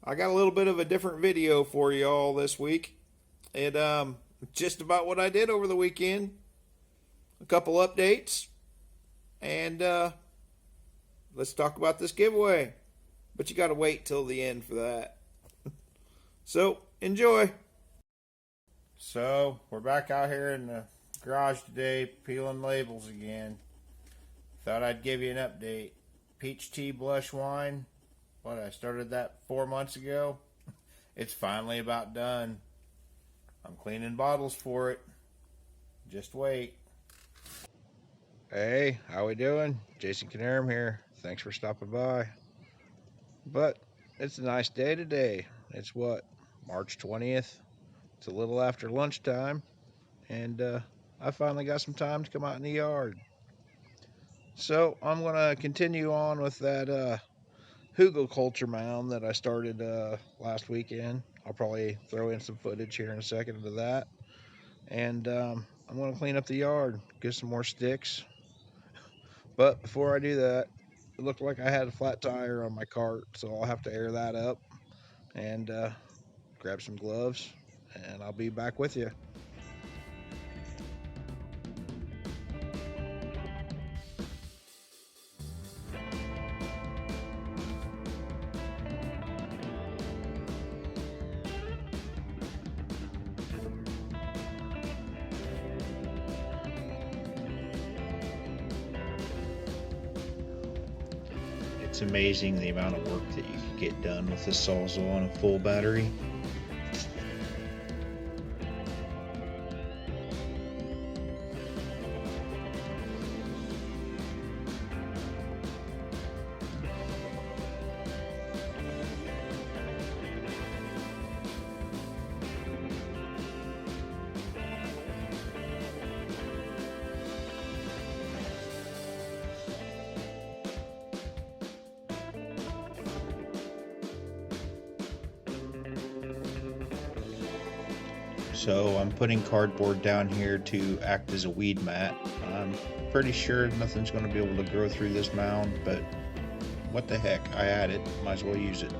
I got a little bit of a different video for you all this week. It just about what I did over the weekend. A couple updates, and let's talk about this giveaway. But you got to wait till the end for that. So enjoy. So we're back out here in the garage today, peeling labels again. Thought I'd give you an update. Peach tea blush wine. What, I started that 4 months ago. It's finally about done. I'm cleaning bottles for it. Just wait. Hey, how we doing? Jason Canarum here. Thanks for stopping by. But it's a nice day today. It's what, March 20th? It's a little after lunchtime, and I finally got some time to come out in the yard. So I'm gonna continue on with that hugelkultur mound that I started last weekend. I'll probably throw in some footage here in a second of that, and I'm gonna clean up the yard, get some more sticks. But before I do that, it looked like I had a flat tire on my cart, so I'll have to air that up and grab some gloves, and I'll be back with you. It's amazing the amount of work that you can get done with this Sawzall on a full battery. So I'm putting cardboard down here to act as a weed mat. I'm pretty sure nothing's going to be able to grow through this mound, but what the heck, I had it, might as well use it.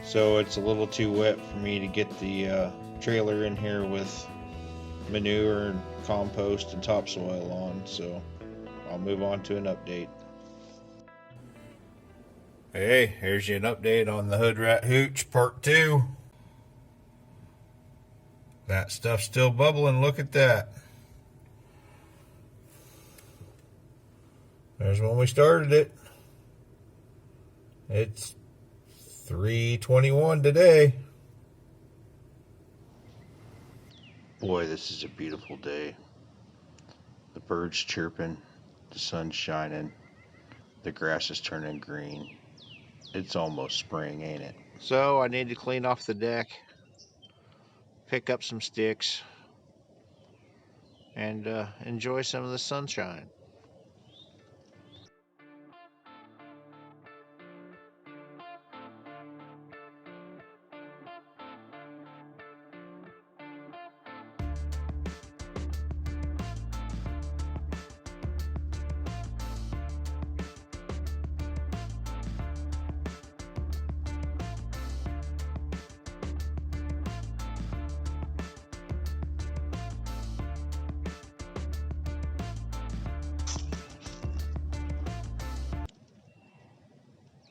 So it's a little too wet for me to get the trailer in here with manure and compost and topsoil on, so I'll move on to an update. Hey, here's you an update on the Hood Rat Hooch Part 2. That stuff's still bubbling. Look at that. There's when we started it. It's 3:21 today. Boy, this is a beautiful day. The birds chirping, the sun's shining, the grass is turning green. It's almost spring, ain't it? So I need to clean off the deck, pick up some sticks, and enjoy some of the sunshine.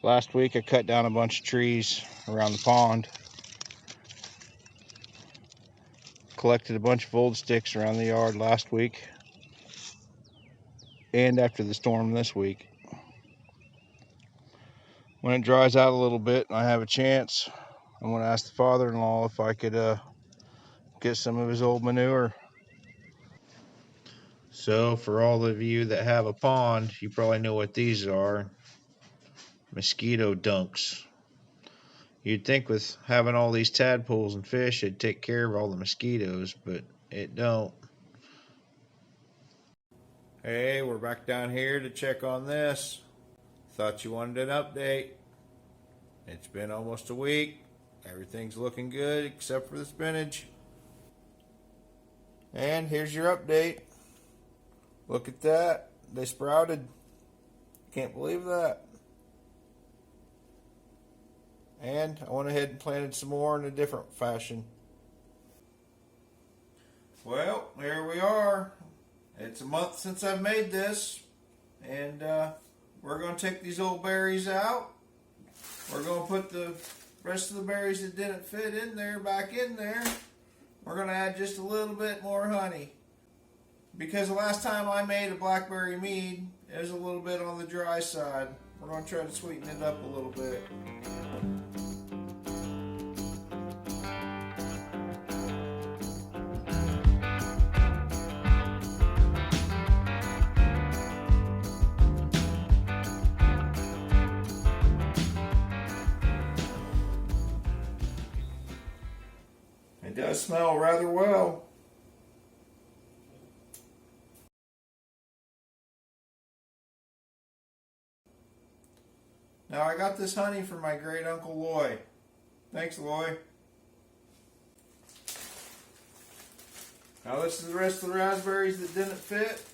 Last week I cut down a bunch of trees around the pond. Collected a bunch of old sticks around the yard last week and after the storm this week. When it dries out a little bit and I have a chance, I'm going to ask the father-in-law if I could get some of his old manure. So for all of you that have a pond, you probably know what these are. Mosquito Dunks. You'd think with having all these tadpoles and fish, it'd take care of all the mosquitoes, but it don't. Hey, we're back down here to check on this. Thought you wanted an update. It's been almost a week. Everything's looking good except for the spinach. And here's your update. Look at that. They sprouted. Can't believe that. And I went ahead and planted some more in a different fashion. Well, here we are. It's a month since I've made this. And we're going to take these old berries out. We're going to put the rest of the berries that didn't fit in there back in there. We're going to add just a little bit more honey. Because the last time I made a blackberry mead, it was a little bit on the dry side. We're going to try to sweeten it up a little bit. It does smell rather well. Now I got this honey from my great uncle Loy. Thanks, Loy. Now this is the rest of the raspberries that didn't fit.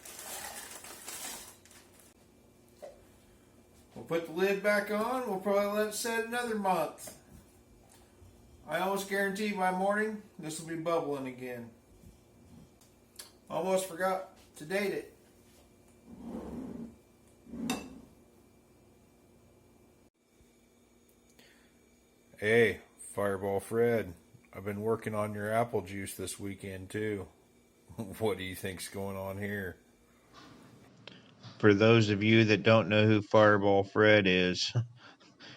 We'll put the lid back on. We'll probably let it set another month. I almost guarantee by morning this will be bubbling again. Almost forgot to date it. Hey, Fireball Fred, I've been working on your apple juice this weekend too. What do you think's going on here? For those of you that don't know who Fireball Fred is,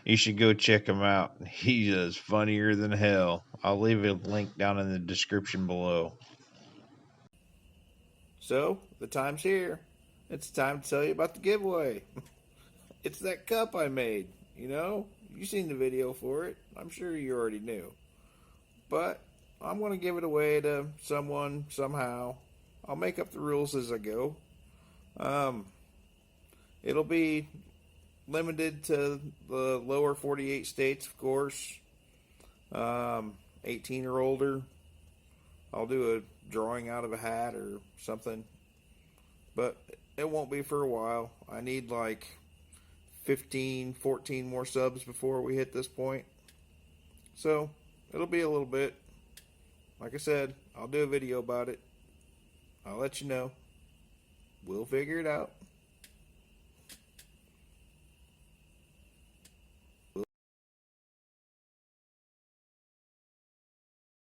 you should go check him out. He is funnier than hell. I'll leave a link down in the description below. So, the time's here. It's time to tell you about the giveaway. It's that cup I made, you know? You've seen the video for it. I'm sure you already knew. But I'm going to give it away to someone, somehow. I'll make up the rules as I go. It'll be limited to the lower 48 states, of course. 18 or older. I'll do a drawing out of a hat or something. But it won't be for a while. I need like 15, 14 more subs before we hit this point. So, it'll be a little bit. Like I said, I'll do a video about it. I'll let you know. We'll figure it out.